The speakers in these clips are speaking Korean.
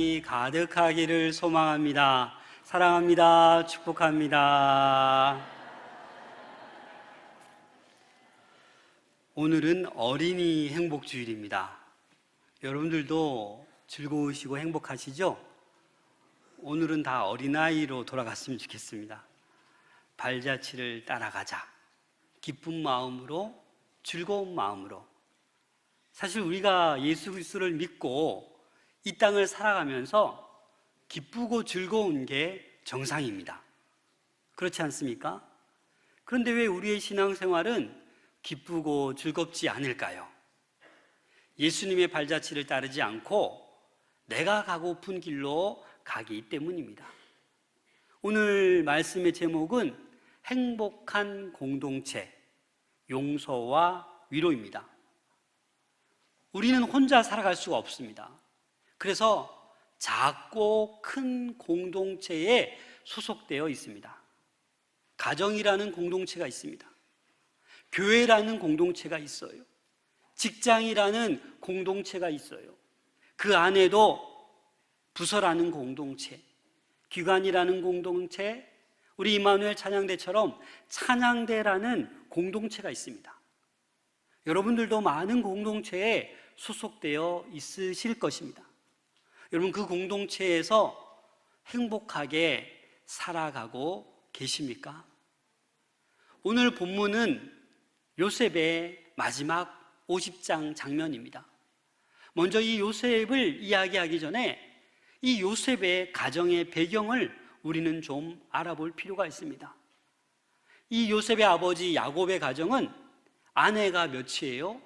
사랑이 가득하기를 소망합니다. 사랑합니다. 축복합니다. 오늘은 어린이 행복주일입니다. 여러분들도 즐거우시고 행복하시죠? 오늘은 다 어린아이로 돌아갔으면 좋겠습니다. 발자취를 따라가자. 기쁜 마음으로, 즐거운 마음으로. 사실 우리가 예수 그리스도를 믿고 이 땅을 살아가면서 기쁘고 즐거운 게 정상입니다. 그렇지 않습니까? 그런데 왜 우리의 신앙생활은 기쁘고 즐겁지 않을까요? 예수님의 발자취를 따르지 않고 내가 가고픈 길로 가기 때문입니다. 오늘 말씀의 제목은 행복한 공동체, 용서와 위로입니다. 우리는 혼자 살아갈 수가 없습니다. 그래서 작고 큰 공동체에 소속되어 있습니다. 가정이라는 공동체가 있습니다. 교회라는 공동체가 있어요. 직장이라는 공동체가 있어요. 그 안에도 부서라는 공동체, 기관이라는 공동체, 우리 임마누엘 찬양대처럼 찬양대라는 공동체가 있습니다. 여러분들도 많은 공동체에 소속되어 있으실 것입니다. 여러분, 그 공동체에서 행복하게 살아가고 계십니까? 오늘 본문은 요셉의 마지막 50장 장면입니다. 먼저 이 요셉을 이야기하기 전에 이 요셉의 가정의 배경을 우리는 좀 알아볼 필요가 있습니다. 이 요셉의 아버지 야곱의 가정은 아내가 몇이에요?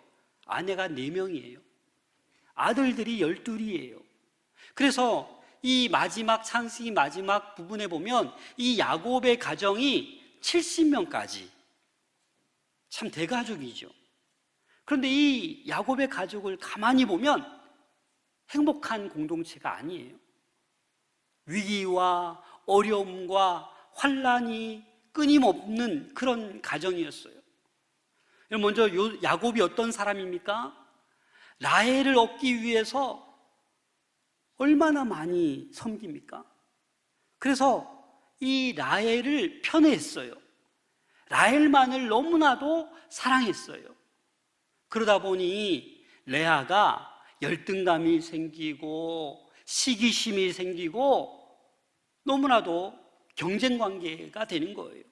아내가 4명이에요. 아들들이 12이에요. 그래서 이 마지막 창세기 마지막 부분에 보면 이 야곱의 가정이 70명까지, 참 대가족이죠. 그런데 이 야곱의 가족을 가만히 보면 행복한 공동체가 아니에요. 위기와 어려움과 환난이 끊임없는 그런 가정이었어요. 먼저 야곱이 어떤 사람입니까? 라헬을 얻기 위해서 얼마나 많이 섬깁니까? 그래서 이 라헬을 편애했어요. 라헬만을 너무나도 사랑했어요. 그러다 보니 레아가 열등감이 생기고 시기심이 생기고 너무나도 경쟁관계가 되는 거예요.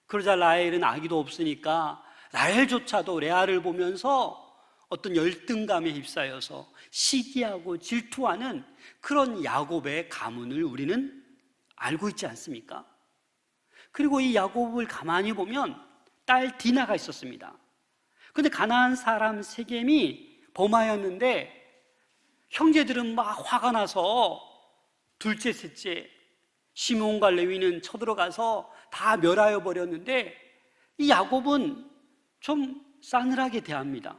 그러자 라헬은 아기도 없으니까 라헬조차도 레아를 보면서 어떤 열등감에 휩싸여서 시기하고 질투하는 그런 야곱의 가문을 우리는 알고 있지 않습니까? 그리고 이 야곱을 가만히 보면 딸 디나가 있었습니다. 근데 가나안 사람 세겜이 범하였는데 형제들은 막 화가 나서 둘째, 셋째 시므온과 레위는 쳐들어가서 다 멸하여 버렸는데 이 야곱은 좀 싸늘하게 대합니다.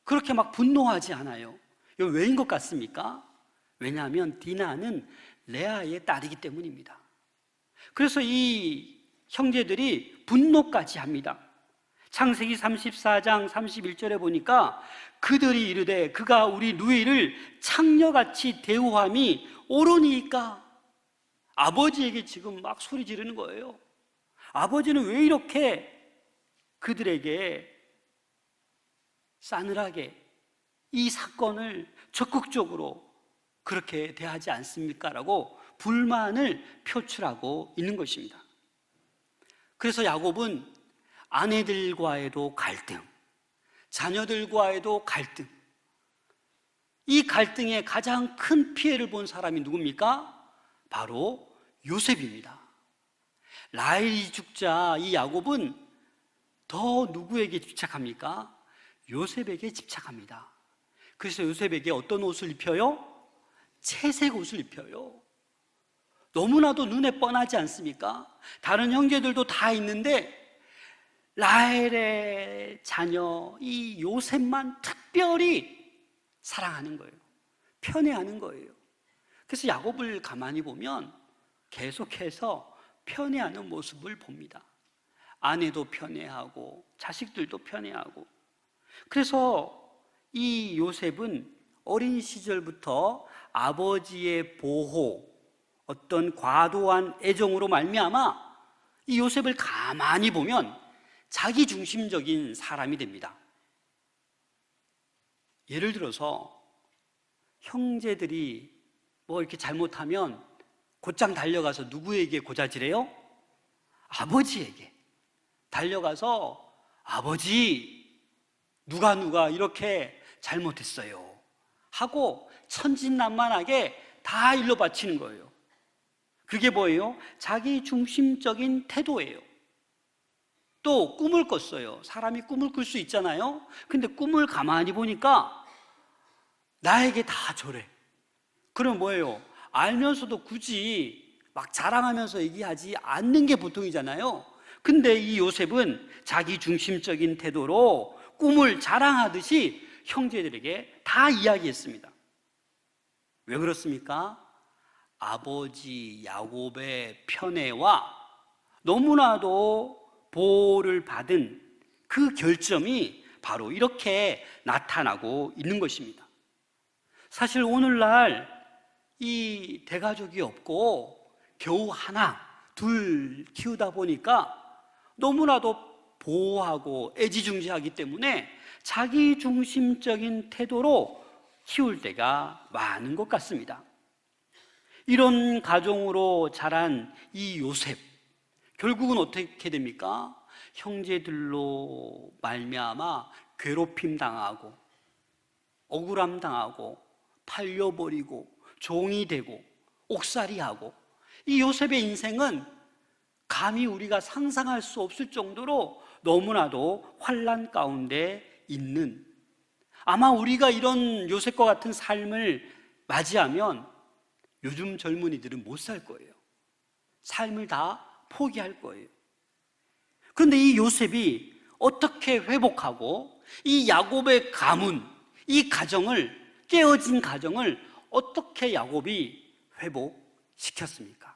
그렇게 막 분노하지 않아요. 이거 왜인 것 같습니까? 왜냐하면 디나는 레아의 딸이기 때문입니다. 그래서 이 형제들이 분노까지 합니다. 창세기 34장 31절에 보니까 그들이 이르되 그가 우리 누이를 창녀같이 대우함이 옳으니까, 아버지에게 지금 막 소리 지르는 거예요. 아버지는 왜 이렇게 그들에게 싸늘하게 이 사건을 적극적으로 그렇게 대하지 않습니까? 라고 불만을 표출하고 있는 것입니다. 그래서 야곱은 아내들과의도 갈등, 자녀들과의도 갈등, 이 갈등에 가장 큰 피해를 본 사람이 누굽니까? 바로 요셉입니다. 라헬이 죽자 이 야곱은 더 누구에게 집착합니까? 요셉에게 집착합니다. 그래서 요셉에게 어떤 옷을 입혀요? 채색 옷을 입혀요. 너무나도 눈에 뻔하지 않습니까? 다른 형제들도 다 있는데 라헬의 자녀 이 요셉만 특별히 사랑하는 거예요. 편애하는 거예요. 그래서 야곱을 가만히 보면 계속해서 편애하는 모습을 봅니다. 아내도 편애하고 자식들도 편애하고. 그래서 이 요셉은 어린 시절부터 아버지의 보호, 어떤 과도한 애정으로 말미암아 이 요셉을 가만히 보면 자기 중심적인 사람이 됩니다. 예를 들어서 형제들이 뭐 이렇게 잘못하면 곧장 달려가서 누구에게 고자질해요? 아버지에게 달려가서 아버지, 누가 이렇게 잘못했어요 하고 천진난만하게 다 일러 바치는 거예요. 그게 뭐예요? 자기 중심적인 태도예요. 또 꿈을 꿨어요. 사람이 꿈을 꿀 수 있잖아요. 근데 꿈을 가만히 보니까 나에게 다 저래. 그럼 뭐예요? 알면서도 굳이 막 자랑하면서 얘기하지 않는 게 보통이잖아요. 근데 이 요셉은 자기 중심적인 태도로 꿈을 자랑하듯이 형제들에게 다 이야기했습니다. 왜 그렇습니까? 아버지 야곱의 편애와 너무나도 보호를 받은 그 결점이 바로 이렇게 나타나고 있는 것입니다. 사실 오늘날 이 대가족이 없고 겨우 하나, 둘 키우다 보니까 너무나도 보호하고 애지중지하기 때문에 자기 중심적인 태도로 키울 때가 많은 것 같습니다. 이런 가정으로 자란 이 요셉, 결국은 어떻게 됩니까? 형제들로 말미암아 괴롭힘 당하고 억울함 당하고 팔려버리고 종이 되고 옥살이하고, 이 요셉의 인생은 감히 우리가 상상할 수 없을 정도로 너무나도 환난 가운데 있는, 아마 우리가 이런 요셉과 같은 삶을 맞이하면 요즘 젊은이들은 못 살 거예요. 삶을 다 포기할 거예요. 그런데 이 요셉이 어떻게 회복하고 이 야곱의 가문, 이 가정을, 깨어진 가정을 어떻게 야곱이 회복시켰습니까?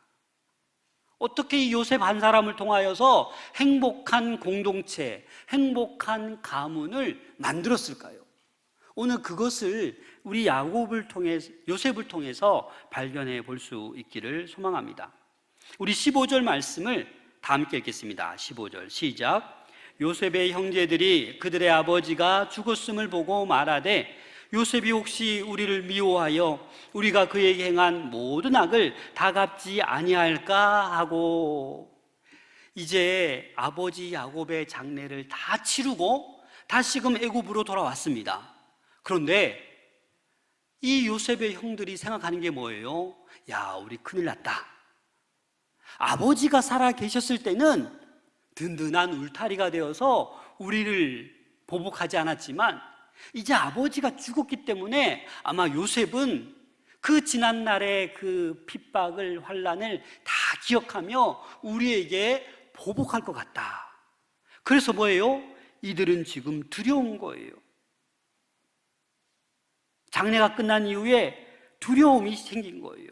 어떻게 이 요셉 한 사람을 통하여서 행복한 공동체, 행복한 가문을 만들었을까요? 오늘 그것을 우리 요셉을 통해서 발견해 볼 수 있기를 소망합니다. 우리 15절 말씀을 다 함께 읽겠습니다. 15절 시작. 요셉의 형제들이 그들의 아버지가 죽었음을 보고 말하되 요셉이 혹시 우리를 미워하여 우리가 그에게 행한 모든 악을 다 갚지 아니할까 하고, 이제 아버지 야곱의 장례를 다 치르고 다시금 애굽으로 돌아왔습니다. 그런데 이 요셉의 형들이 생각하는 게 뭐예요? 야, 우리 큰일 났다. 아버지가 살아 계셨을 때는 든든한 울타리가 되어서 우리를 보복하지 않았지만 이제 아버지가 죽었기 때문에 아마 요셉은 그 지난날의 그 핍박을, 환난을 다 기억하며 우리에게 보복할 것 같다. 그래서 뭐예요? 이들은 지금 두려운 거예요. 장례가 끝난 이후에 두려움이 생긴 거예요.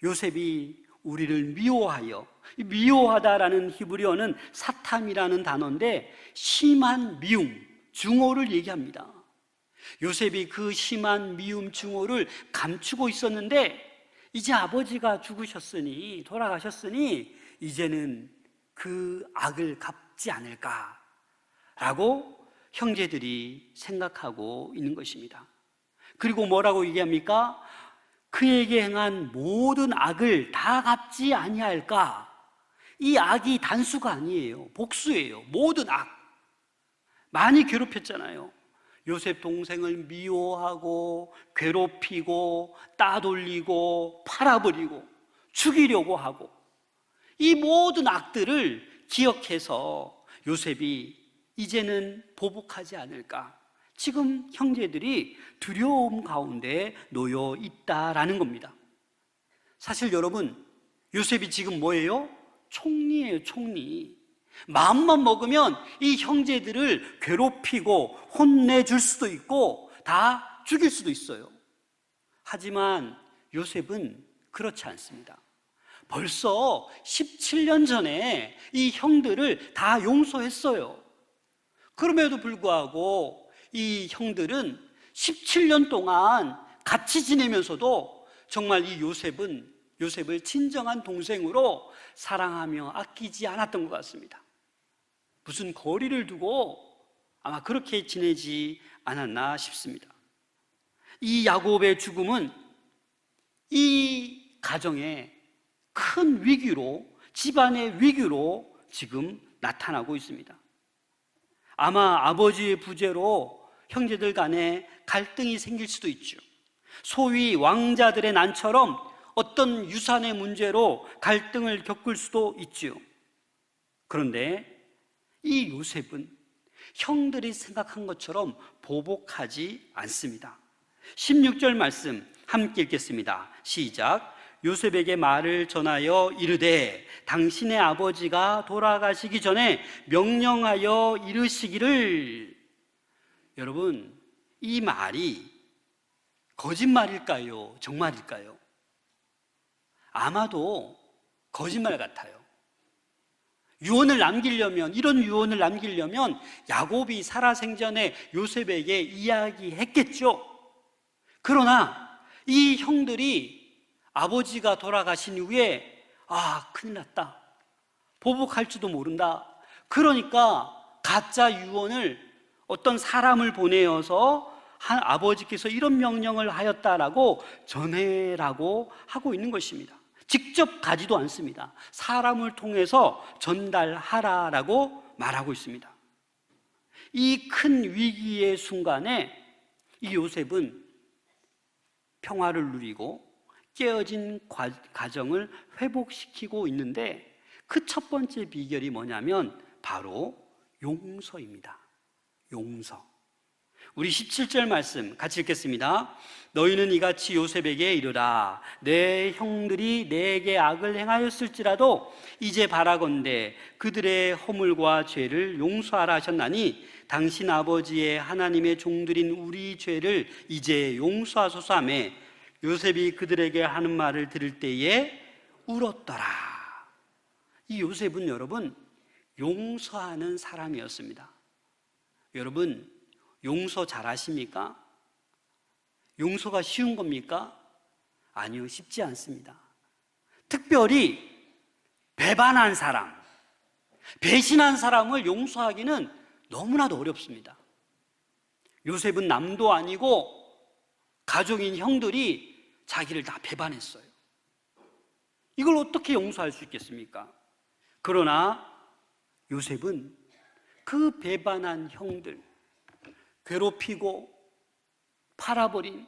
요셉이 우리를 미워하여, 미워하다라는 히브리어는 사탐이라는 단어인데 심한 미움, 증오를 얘기합니다. 요셉이 그 심한 미움, 증오를 감추고 있었는데 이제 아버지가 죽으셨으니, 돌아가셨으니 이제는 그 악을 갚지 않을까라고 형제들이 생각하고 있는 것입니다. 그리고 뭐라고 얘기합니까? 그에게 행한 모든 악을 다 갚지 아니할까? 이 악이 단수가 아니에요. 복수예요. 모든 악. 많이 괴롭혔잖아요. 요셉 동생을 미워하고 괴롭히고 따돌리고 팔아버리고 죽이려고 하고, 이 모든 악들을 기억해서 요셉이 이제는 보복하지 않을까? 지금 형제들이 두려움 가운데 놓여 있다라는 겁니다. 사실 여러분, 요셉이 지금 뭐예요? 총리예요, 총리. 마음만 먹으면 이 형제들을 괴롭히고 혼내줄 수도 있고 다 죽일 수도 있어요. 하지만 요셉은 그렇지 않습니다. 벌써 17년 전에 이 형들을 다 용서했어요. 그럼에도 불구하고 이 형들은 17년 동안 같이 지내면서도 정말 이 요셉을 친정한 동생으로 사랑하며 아끼지 않았던 것 같습니다. 무슨 거리를 두고 아마 그렇게 지내지 않았나 싶습니다. 이 야곱의 죽음은 이 가정의 큰 위기로, 집안의 위기로 지금 나타나고 있습니다. 아마 아버지의 부재로 형제들 간에 갈등이 생길 수도 있죠. 소위 왕자들의 난처럼 어떤 유산의 문제로 갈등을 겪을 수도 있죠. 그런데 이 요셉은 형들이 생각한 것처럼 보복하지 않습니다. 16절 말씀 함께 읽겠습니다. 시작. 요셉에게 말을 전하여 이르되 당신의 아버지가 돌아가시기 전에 명령하여 이르시기를. 여러분, 이 말이 거짓말일까요? 정말일까요? 아마도 거짓말 같아요. 이런 유언을 남기려면 야곱이 살아생전에 요셉에게 이야기했겠죠. 그러나 이 형들이 아버지가 돌아가신 후에 큰일 났다, 보복할지도 모른다, 그러니까 가짜 유언을 어떤 사람을 보내어서 한 아버지께서 이런 명령을 하였다라고 전해라고 하고 있는 것입니다. 직접 가지도 않습니다. 사람을 통해서 전달하라라고 말하고 있습니다. 이 큰 위기의 순간에 이 요셉은 평화를 누리고 깨어진 가정을 회복시키고 있는데, 그 첫 번째 비결이 뭐냐면 바로 용서입니다. 용서. 우리 17절 말씀 같이 읽겠습니다. 너희는 이같이 요셉에게 이르라. 내 형들이 내게 악을 행하였을지라도 이제 바라건대 그들의 허물과 죄를 용서하라 하셨나니 당신 아버지의 하나님의 종들인 우리 죄를 이제 용서하소서 하매 요셉이 그들에게 하는 말을 들을 때에 울었더라. 이 요셉은 여러분 용서하는 사람이었습니다. 여러분, 용서 잘하십니까? 용서가 쉬운 겁니까? 아니요, 쉽지 않습니다. 특별히 배반한 사람, 배신한 사람을 용서하기는 너무나도 어렵습니다. 요셉은 남도 아니고 가족인 형들이 자기를 다 배반했어요. 이걸 어떻게 용서할 수 있겠습니까? 그러나 요셉은 그 배반한 형들, 괴롭히고 팔아버린,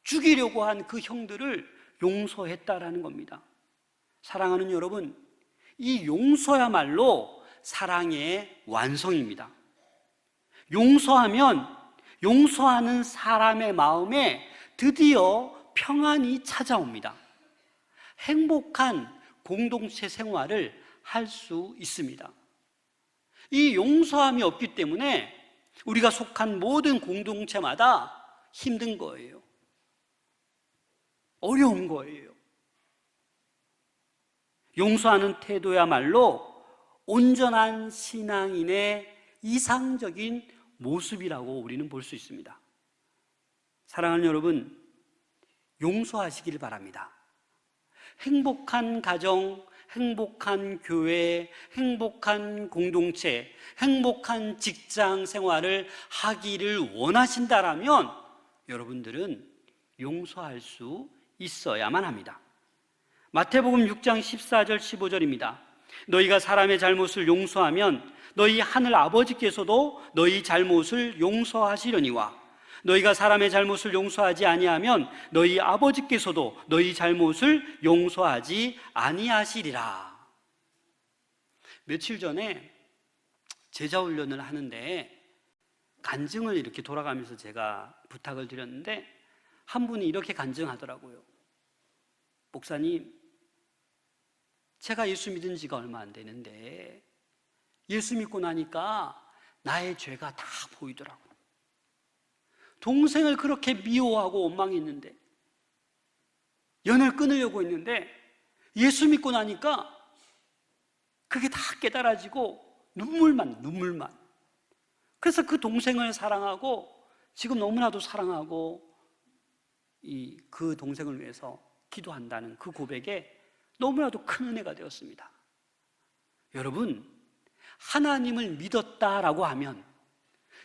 죽이려고 한 그 형들을 용서했다라는 겁니다. 사랑하는 여러분, 이 용서야말로 사랑의 완성입니다. 용서하면 용서하는 사람의 마음에 드디어 평안이 찾아옵니다. 행복한 공동체 생활을 할 수 있습니다. 이 용서함이 없기 때문에 우리가 속한 모든 공동체마다 힘든 거예요. 어려운 거예요. 용서하는 태도야말로 온전한 신앙인의 이상적인 모습이라고 우리는 볼 수 있습니다. 사랑하는 여러분, 용서하시길 바랍니다. 행복한 가정, 행복한 교회, 행복한 공동체, 행복한 직장 생활을 하기를 원하신다라면 여러분들은 용서할 수 있어야만 합니다. 마태복음 6장 14절 15절입니다. 너희가 사람의 잘못을 용서하면 너희 하늘 아버지께서도 너희 잘못을 용서하시려니와 너희가 사람의 잘못을 용서하지 아니하면 너희 아버지께서도 너희 잘못을 용서하지 아니하시리라. 며칠 전에 제자훈련을 하는데 간증을 이렇게 돌아가면서 제가 부탁을 드렸는데 한 분이 이렇게 간증하더라고요. 목사님, 제가 예수 믿은 지가 얼마 안 되는데 예수 믿고 나니까 나의 죄가 다 보이더라고요. 동생을 그렇게 미워하고 원망했는데, 연을 끊으려고 했는데 예수 믿고 나니까 그게 다 깨달아지고 눈물만. 그래서 그 동생을 사랑하고 지금 너무나도 사랑하고 그 동생을 위해서 기도한다는 그 고백에 너무나도 큰 은혜가 되었습니다. 여러분, 하나님을 믿었다라고 하면,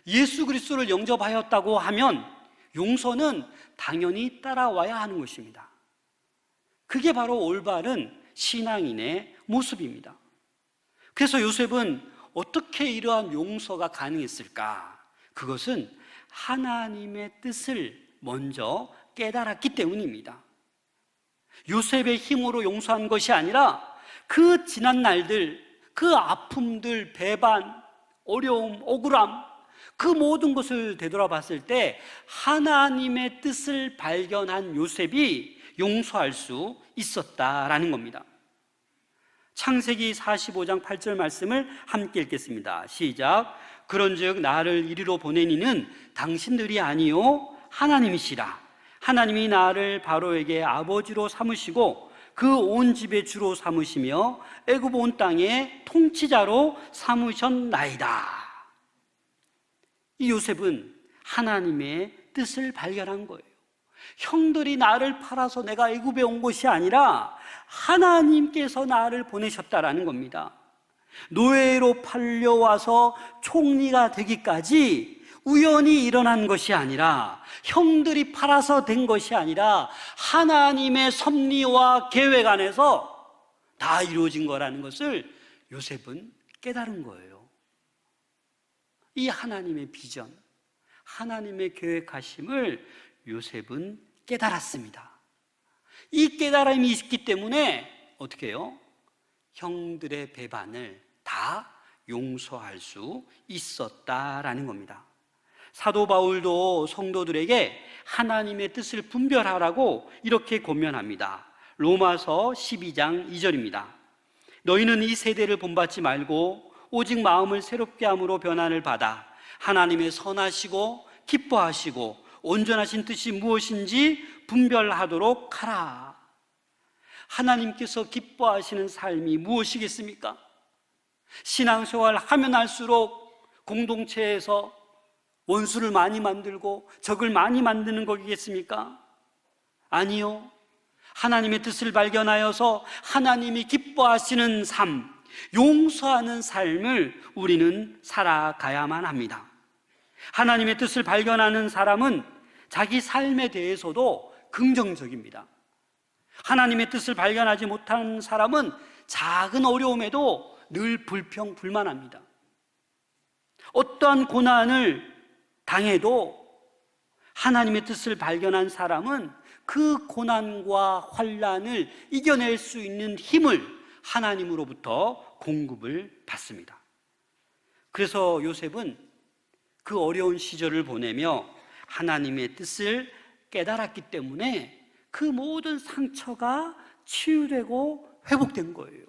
예수 그리스도를 영접하였다고 하면 용서는 당연히 따라와야 하는 것입니다. 그게 바로 올바른 신앙인의 모습입니다. 그래서 요셉은 어떻게 이러한 용서가 가능했을까? 그것은 하나님의 뜻을 먼저 깨달았기 때문입니다. 요셉의 힘으로 용서한 것이 아니라 그 지난 날들, 그 아픔들, 배반, 어려움, 억울함, 그 모든 것을 되돌아봤을 때 하나님의 뜻을 발견한 요셉이 용서할 수 있었다라는 겁니다. 창세기 45장 8절 말씀을 함께 읽겠습니다. 시작. 그런즉 나를 이리로 보낸 이는 당신들이 아니요 하나님이시라. 하나님이 나를 바로에게 아버지로 삼으시고 그 온 집의 주로 삼으시며 애굽 온 땅의 통치자로 삼으셨나이다. 이 요셉은 하나님의 뜻을 발견한 거예요. 형들이 나를 팔아서 내가 애굽에 온 것이 아니라 하나님께서 나를 보내셨다라는 겁니다. 노예로 팔려와서 총리가 되기까지 우연히 일어난 것이 아니라, 형들이 팔아서 된 것이 아니라 하나님의 섭리와 계획 안에서 다 이루어진 거라는 것을 요셉은 깨달은 거예요. 이 하나님의 비전, 하나님의 계획하심을 요셉은 깨달았습니다. 이 깨달음이 있기 때문에 어떻게 해요? 형들의 배반을 다 용서할 수 있었다라는 겁니다. 사도 바울도 성도들에게 하나님의 뜻을 분별하라고 이렇게 권면합니다. 로마서 12장 2절입니다. 너희는 이 세대를 본받지 말고 오직 마음을 새롭게 함으로 변화를 받아 하나님의 선하시고 기뻐하시고 온전하신 뜻이 무엇인지 분별하도록 하라. 하나님께서 기뻐하시는 삶이 무엇이겠습니까? 신앙생활 하면 할수록 공동체에서 원수를 많이 만들고 적을 많이 만드는 거겠습니까? 아니요. 하나님의 뜻을 발견하여서 하나님이 기뻐하시는 삶, 용서하는 삶을 우리는 살아가야만 합니다. 하나님의 뜻을 발견하는 사람은 자기 삶에 대해서도 긍정적입니다. 하나님의 뜻을 발견하지 못한 사람은 작은 어려움에도 늘 불평불만합니다. 어떠한 고난을 당해도 하나님의 뜻을 발견한 사람은 그 고난과 환난을 이겨낼 수 있는 힘을 하나님으로부터 공급을 받습니다. 그래서 요셉은 그 어려운 시절을 보내며 하나님의 뜻을 깨달았기 때문에 그 모든 상처가 치유되고 회복된 거예요.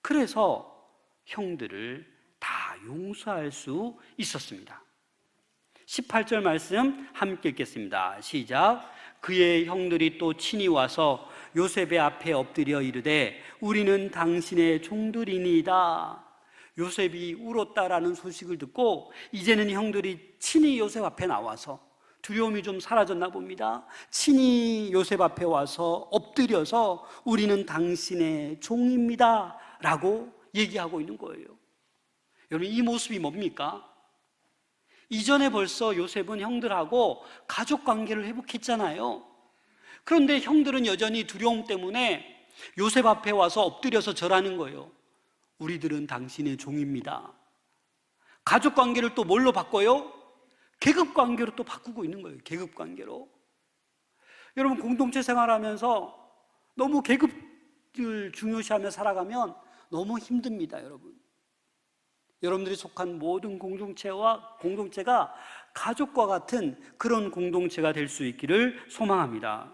그래서 형들을 다 용서할 수 있었습니다. 18절 말씀 함께 읽겠습니다. 시작. 그의 형들이 또 친히 와서 요셉의 앞에 엎드려 이르되 우리는 당신의 종들이니이다. 요셉이 울었다라는 소식을 듣고 이제는 형들이 친히 요셉 앞에 나와서, 두려움이 좀 사라졌나 봅니다. 친히 요셉 앞에 와서 엎드려서 우리는 당신의 종입니다 라고 얘기하고 있는 거예요. 여러분, 이 모습이 뭡니까? 이전에 벌써 요셉은 형들하고 가족관계를 회복했잖아요. 그런데 형들은 여전히 두려움 때문에 요셉 앞에 와서 엎드려서 절하는 거예요. 우리들은 당신의 종입니다. 가족관계를 또 뭘로 바꿔요? 계급관계로 또 바꾸고 있는 거예요. 계급관계로. 여러분, 공동체 생활하면서 너무 계급을 중요시하며 살아가면 너무 힘듭니다. 여러분들이 속한 모든 공동체가 가족과 같은 그런 공동체가 될 수 있기를 소망합니다.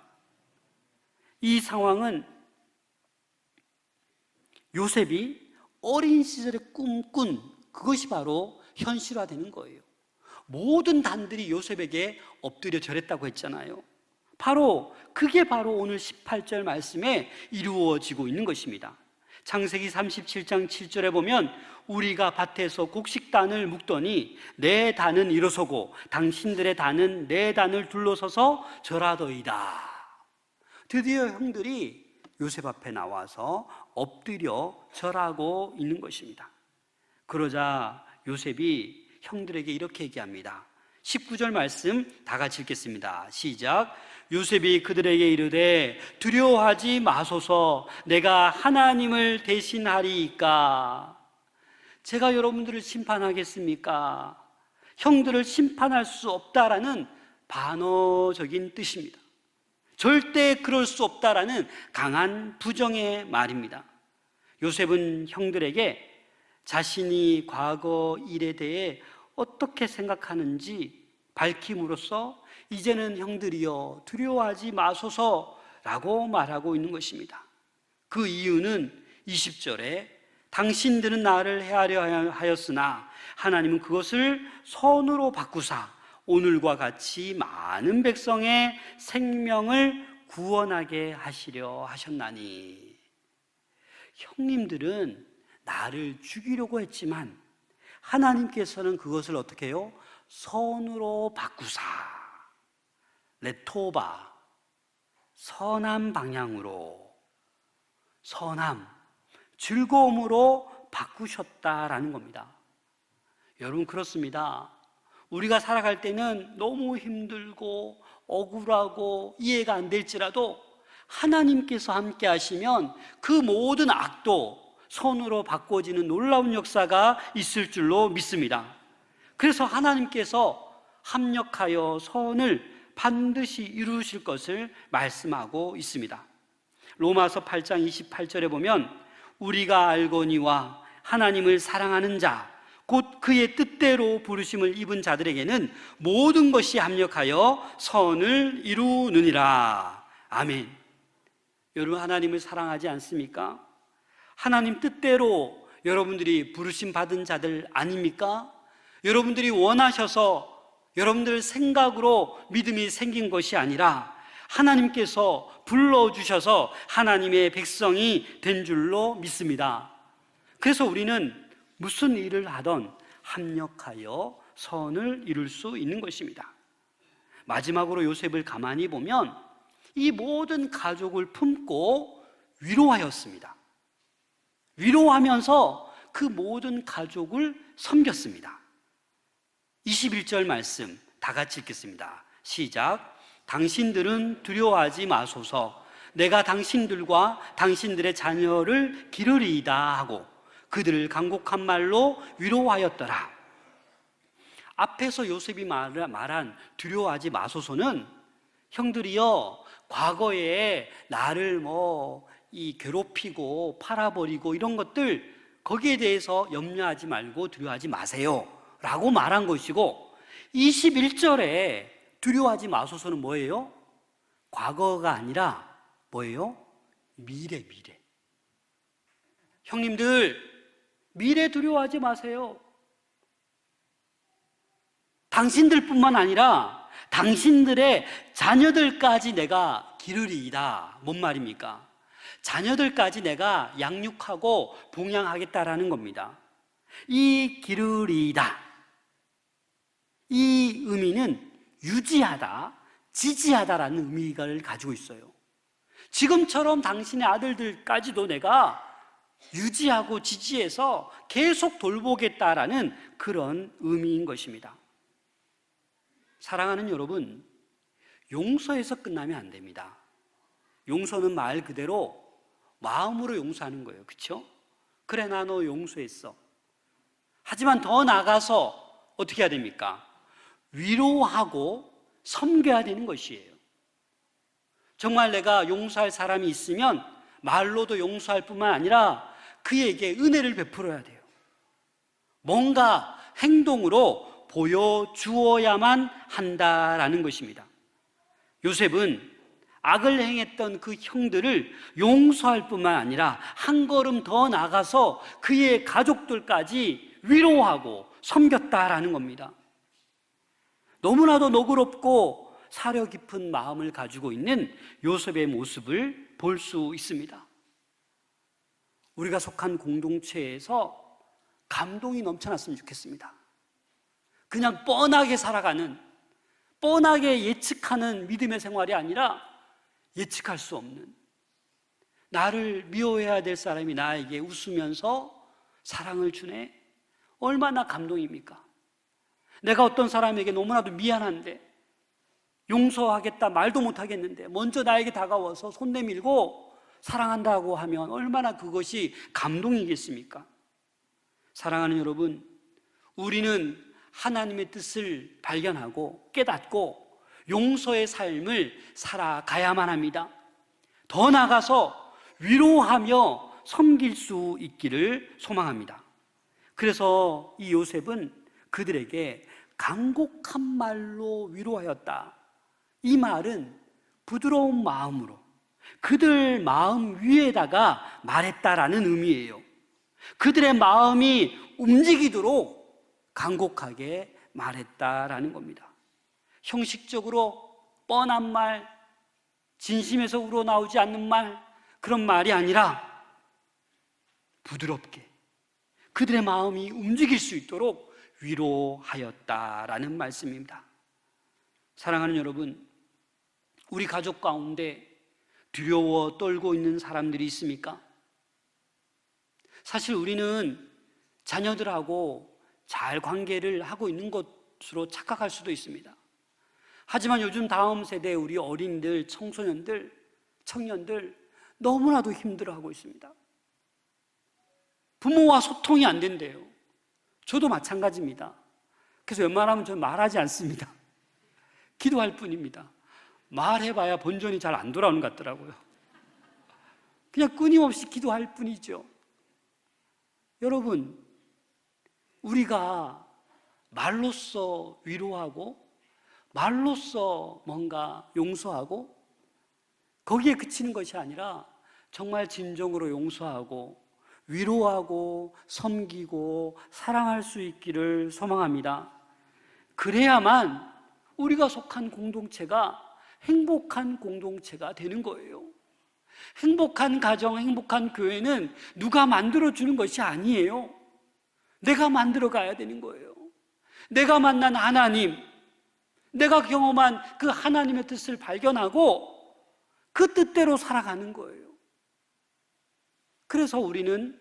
이 상황은 요셉이 어린 시절에 꿈꾼 그것이 바로 현실화되는 거예요. 모든 단들이 요셉에게 엎드려 절했다고 했잖아요. 그게 바로 오늘 18절 말씀에 이루어지고 있는 것입니다. 창세기 37장 7절에 보면 우리가 밭에서 곡식단을 묶더니 내 단은 일어서고 당신들의 단은 내 단을 둘러서서 절하더이다. 드디어 형들이 요셉 앞에 나와서 엎드려 절하고 있는 것입니다. 그러자 요셉이 형들에게 이렇게 얘기합니다. 19절 말씀 다 같이 읽겠습니다. 시작. 요셉이 그들에게 이르되 두려워하지 마소서, 내가 하나님을 대신하리이까. 제가 여러분들을 심판하겠습니까? 형들을 심판할 수 없다라는 반어적인 뜻입니다. 절대 그럴 수 없다라는 강한 부정의 말입니다. 요셉은 형들에게 자신이 과거 일에 대해 어떻게 생각하는지 밝힘으로써 이제는 형들이여 두려워하지 마소서라고 말하고 있는 것입니다. 그 이유는 20절에 당신들은 나를 해하려 하였으나 하나님은 그것을 선으로 바꾸사 오늘과 같이 많은 백성의 생명을 구원하게 하시려 하셨나니. 형님들은 나를 죽이려고 했지만 하나님께서는 그것을 어떻게 해요? 선으로 바꾸사, 레토바, 선한 방향으로, 선함, 즐거움으로 바꾸셨다라는 겁니다. 여러분, 그렇습니다. 우리가 살아갈 때는 너무 힘들고 억울하고 이해가 안 될지라도 하나님께서 함께 하시면 그 모든 악도 선으로 바꿔지는 놀라운 역사가 있을 줄로 믿습니다. 그래서 하나님께서 합력하여 선을 반드시 이루실 것을 말씀하고 있습니다. 로마서 8장 28절에 보면 우리가 알거니와 하나님을 사랑하는 자 곧 그의 뜻대로 부르심을 입은 자들에게는 모든 것이 합력하여 선을 이루느니라. 아멘. 여러분, 하나님을 사랑하지 않습니까? 하나님 뜻대로 여러분들이 부르심 받은 자들 아닙니까? 여러분들이 원하셔서 여러분들 생각으로 믿음이 생긴 것이 아니라 하나님께서 불러주셔서 하나님의 백성이 된 줄로 믿습니다. 그래서 우리는 무슨 일을 하던 합력하여 선을 이룰 수 있는 것입니다. 마지막으로 요셉을 가만히 보면 이 모든 가족을 품고 위로하였습니다. 위로하면서 그 모든 가족을 섬겼습니다. 21절 말씀 다 같이 읽겠습니다. 시작. 당신들은 두려워하지 마소서, 내가 당신들과 당신들의 자녀를 기르리이다 하고 그들을 간곡한 말로 위로하였더라. 앞에서 요셉이 말한 두려워하지 마소서는 형들이여 과거에 나를 괴롭히고 팔아버리고 이런 것들 거기에 대해서 염려하지 말고 두려워하지 마세요 라고 말한 것이고, 21절에 두려워하지 마소서는 뭐예요? 과거가 아니라 뭐예요? 미래. 형님들, 미래 두려워하지 마세요. 당신들뿐만 아니라 당신들의 자녀들까지 내가 기르리이다. 뭔 말입니까? 자녀들까지 내가 양육하고 봉양하겠다라는 겁니다. 이 기르리이다, 이 의미는 유지하다, 지지하다라는 의미를 가지고 있어요. 지금처럼 당신의 아들들까지도 내가 유지하고 지지해서 계속 돌보겠다라는 그런 의미인 것입니다. 사랑하는 여러분, 용서해서 끝나면 안 됩니다. 용서는 말 그대로 마음으로 용서하는 거예요. 그렇죠? 그래, 나 너 용서했어. 하지만 더 나가서 어떻게 해야 됩니까? 위로하고 섬겨야 되는 것이에요. 정말 내가 용서할 사람이 있으면 말로도 용서할 뿐만 아니라 그에게 은혜를 베풀어야 돼요. 뭔가 행동으로 보여주어야만 한다라는 것입니다. 요셉은 악을 행했던 그 형들을 용서할 뿐만 아니라 한 걸음 더 나가서 그의 가족들까지 위로하고 섬겼다라는 겁니다. 너무나도 너그럽고 사려 깊은 마음을 가지고 있는 요셉의 모습을 볼 수 있습니다. 우리가 속한 공동체에서 감동이 넘쳐났으면 좋겠습니다. 그냥 뻔하게 살아가는, 뻔하게 예측하는 믿음의 생활이 아니라 예측할 수 없는, 나를 미워해야 될 사람이 나에게 웃으면서 사랑을 주네. 얼마나 감동입니까? 내가 어떤 사람에게 너무나도 미안한데, 용서하겠다 말도 못하겠는데 먼저 나에게 다가와서 손 내밀고 사랑한다고 하면 얼마나 그것이 감동이겠습니까? 사랑하는 여러분, 우리는 하나님의 뜻을 발견하고 깨닫고 용서의 삶을 살아가야만 합니다. 더 나아가서 위로하며 섬길 수 있기를 소망합니다. 그래서 이 요셉은 그들에게 간곡한 말로 위로하였다. 이 말은 부드러운 마음으로 그들 마음 위에다가 말했다라는 의미예요. 그들의 마음이 움직이도록 간곡하게 말했다라는 겁니다. 형식적으로 뻔한 말, 진심에서 우러나오지 않는 말, 그런 말이 아니라 부드럽게 그들의 마음이 움직일 수 있도록 위로하였다라는 말씀입니다. 사랑하는 여러분, 우리 가족 가운데 두려워 떨고 있는 사람들이 있습니까? 사실 우리는 자녀들하고 잘 관계를 하고 있는 것으로 착각할 수도 있습니다. 하지만 요즘 다음 세대 우리 어린이들, 청소년들, 청년들 너무나도 힘들어하고 있습니다. 부모와 소통이 안 된대요. 저도 마찬가지입니다. 그래서 웬만하면 저는 말하지 않습니다. 기도할 뿐입니다. 말해봐야 본전이 잘 안 돌아오는 것 같더라고요. 그냥 끊임없이 기도할 뿐이죠. 여러분, 우리가 말로써 위로하고 말로써 뭔가 용서하고 거기에 그치는 것이 아니라 정말 진정으로 용서하고 위로하고 섬기고 사랑할 수 있기를 소망합니다. 그래야만 우리가 속한 공동체가 행복한 공동체가 되는 거예요. 행복한 가정, 행복한 교회는 누가 만들어주는 것이 아니에요. 내가 만들어 가야 되는 거예요. 내가 만난 하나님, 내가 경험한 그 하나님의 뜻을 발견하고 그 뜻대로 살아가는 거예요. 그래서 우리는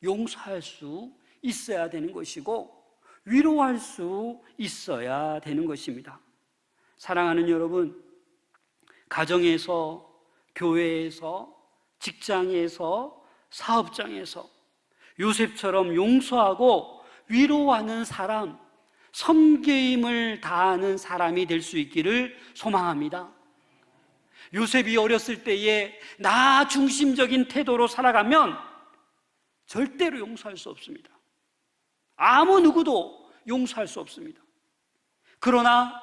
용서할 수 있어야 되는 것이고 위로할 수 있어야 되는 것입니다. 사랑하는 여러분, 가정에서, 교회에서, 직장에서, 사업장에서 요셉처럼 용서하고 위로하는 사람, 섬김을 다하는 사람이 될 수 있기를 소망합니다. 요셉이 어렸을 때에 나 중심적인 태도로 살아가면 절대로 용서할 수 없습니다. 아무 누구도 용서할 수 없습니다. 그러나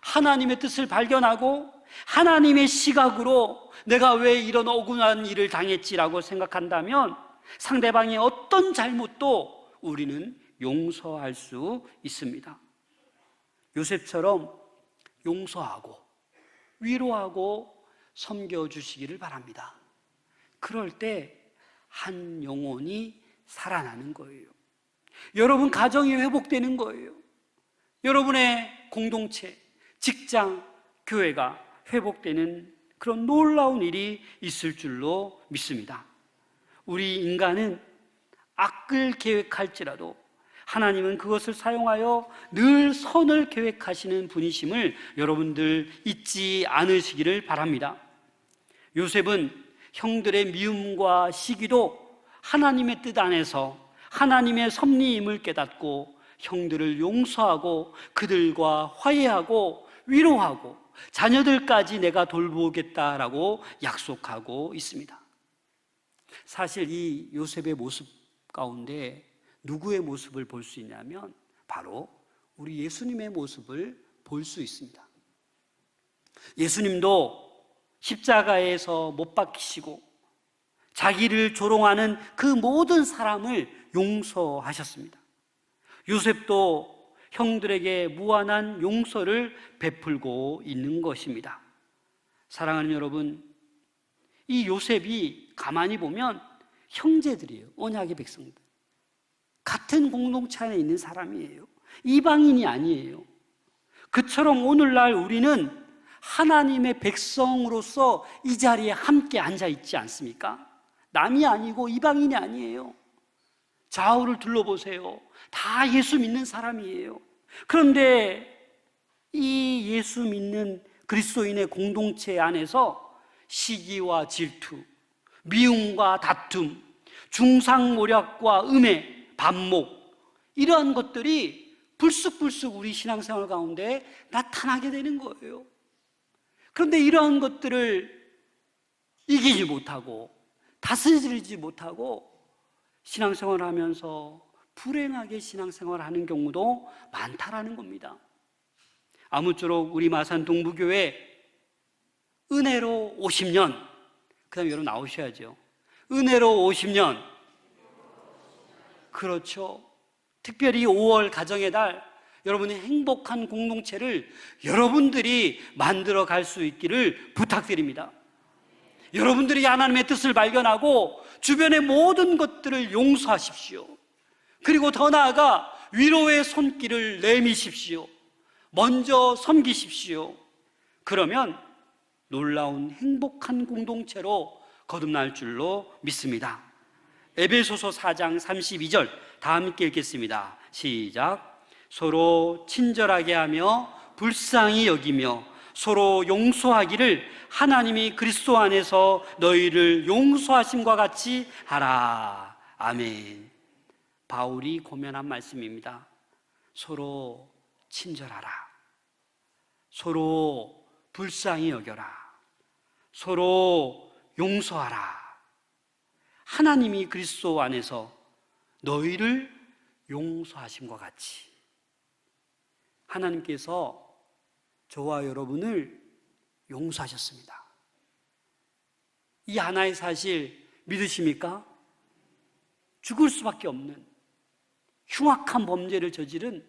하나님의 뜻을 발견하고 하나님의 시각으로 내가 왜 이런 억울한 일을 당했지라고 생각한다면 상대방의 어떤 잘못도 우리는 용서할 수 있습니다. 요셉처럼 용서하고 위로하고 섬겨주시기를 바랍니다. 그럴 때 한 영혼이 살아나는 거예요. 여러분 가정이 회복되는 거예요. 여러분의 공동체, 직장, 교회가 회복되는 그런 놀라운 일이 있을 줄로 믿습니다. 우리 인간은 악을 계획할지라도 하나님은 그것을 사용하여 늘 선을 계획하시는 분이심을 여러분들 잊지 않으시기를 바랍니다. 요셉은 형들의 미움과 시기도 하나님의 뜻 안에서 하나님의 섭리임을 깨닫고 형들을 용서하고 그들과 화해하고 위로하고 자녀들까지 내가 돌보겠다라고 약속하고 있습니다. 사실 이 요셉의 모습 가운데 누구의 모습을 볼 수 있냐면 바로 우리 예수님의 모습을 볼 수 있습니다. 예수님도 십자가에서 못 박히시고 자기를 조롱하는 그 모든 사람을 용서하셨습니다. 요셉도 형들에게 무한한 용서를 베풀고 있는 것입니다. 사랑하는 여러분, 이 요셉이 가만히 보면 형제들이에요. 언약의 백성들. 같은 공동체 안에 있는 사람이에요. 이방인이 아니에요. 그처럼 오늘날 우리는 하나님의 백성으로서 이 자리에 함께 앉아 있지 않습니까? 남이 아니고 이방인이 아니에요. 좌우를 둘러보세요. 다 예수 믿는 사람이에요. 그런데 이 예수 믿는 그리스도인의 공동체 안에서 시기와 질투, 미움과 다툼, 중상모략과 음해, 반목, 이러한 것들이 불쑥불쑥 우리 신앙생활 가운데 나타나게 되는 거예요. 그런데 이러한 것들을 이기지 못하고 다스리지 못하고 신앙생활을 하면서 불행하게 신앙생활을 하는 경우도 많다라는 겁니다. 아무쪼록 우리 마산 동부교회 은혜로 50년, 그 다음에 여러분 나오셔야죠. 은혜로 50년. 그렇죠. 특별히 5월 가정의 달, 여러분의 행복한 공동체를 여러분들이 만들어 갈 수 있기를 부탁드립니다. 여러분들이 하나님의 뜻을 발견하고 주변의 모든 것들을 용서하십시오. 그리고 더 나아가 위로의 손길을 내미십시오. 먼저 섬기십시오. 그러면 놀라운 행복한 공동체로 거듭날 줄로 믿습니다. 에베소서 4장 32절 다 함께 읽겠습니다. 시작. 서로 친절하게 하며 불쌍히 여기며 서로 용서하기를 하나님이 그리스도 안에서 너희를 용서하심과 같이 하라. 아멘. 바울이 고면한 말씀입니다. 서로 친절하라. 서로 불쌍히 여겨라. 서로 용서하라. 하나님이 그리스도 안에서 너희를 용서하심과 같이. 하나님께서 저와 여러분을 용서하셨습니다. 이 하나의 사실 믿으십니까? 죽을 수밖에 없는 흉악한 범죄를 저지른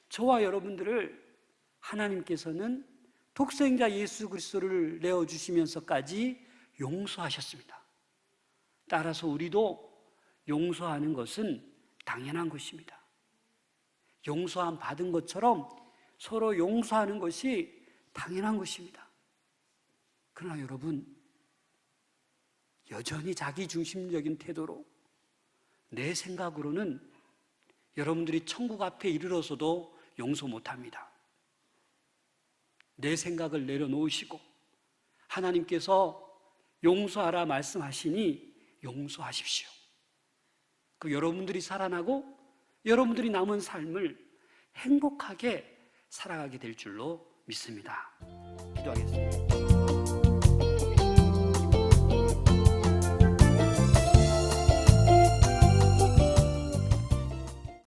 저와 여러분들을 하나님께서는 독생자 예수 그리스도를 내어주시면서까지 용서하셨습니다. 따라서 우리도 용서하는 것은 당연한 것입니다. 용서함 받은 것처럼 서로 용서하는 것이 당연한 것입니다. 그러나 여러분, 여전히 자기중심적인 태도로 내 생각으로는 여러분들이 천국 앞에 이르러서도 용서 못합니다. 내 생각을 내려놓으시고 하나님께서 용서하라 말씀하시니 용서하십시오. 그 여러분들이 살아나고 여러분들이 남은 삶을 행복하게 살아가게 될 줄로 믿습니다. 기도하겠습니다.